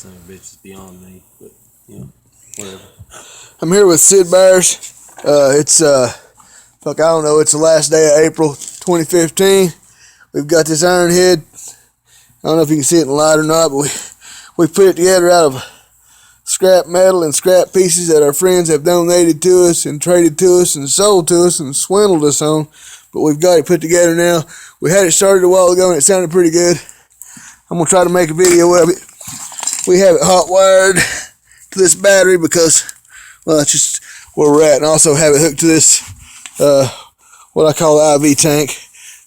son of a bitch is beyond me, but you know, whatever. I'm here with Sid Byers. It's I don't know, it's the last day of April 2015. We've got this Ironhead. I don't know if you can see it in the light or not, but we put it together out of scrap metal and scrap pieces that our friends have donated to us and traded to us and sold to us and swindled us on. But we've got it put together now. We had it started a while ago and it sounded pretty good. I'm going to try to make a video of it. We have it hot wired to this battery because, well, that's just where we're at. And also have it hooked to this, what I call the IV tank.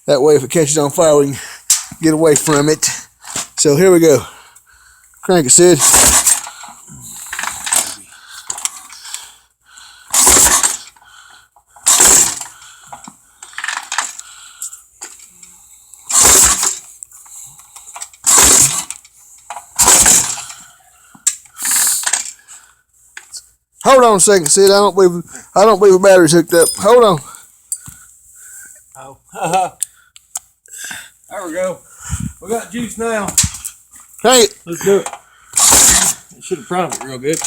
That way if it catches on fire, we can get away from it. So here we go. Crank it, Sid. Hold on a second, Sid. I don't believe the battery's hooked up. Hold on. Oh, there we go. We got juice now. Crank it. Let's do it. It should have primed it real good.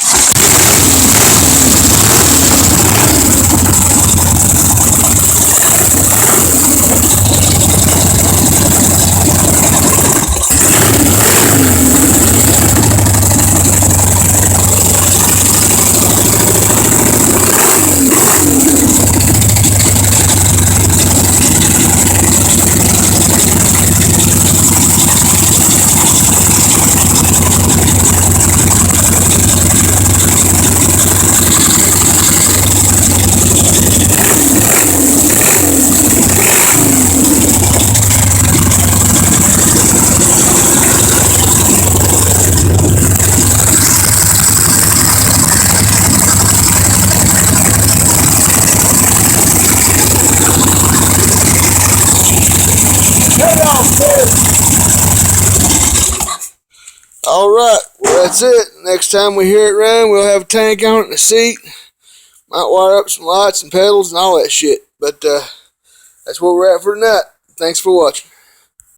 Alright, well that's it. Next time we hear it run, we'll have a tank on it and a seat. Might wire up some lights and pedals and all that shit. But that's where we're at for tonight. Thanks for watching.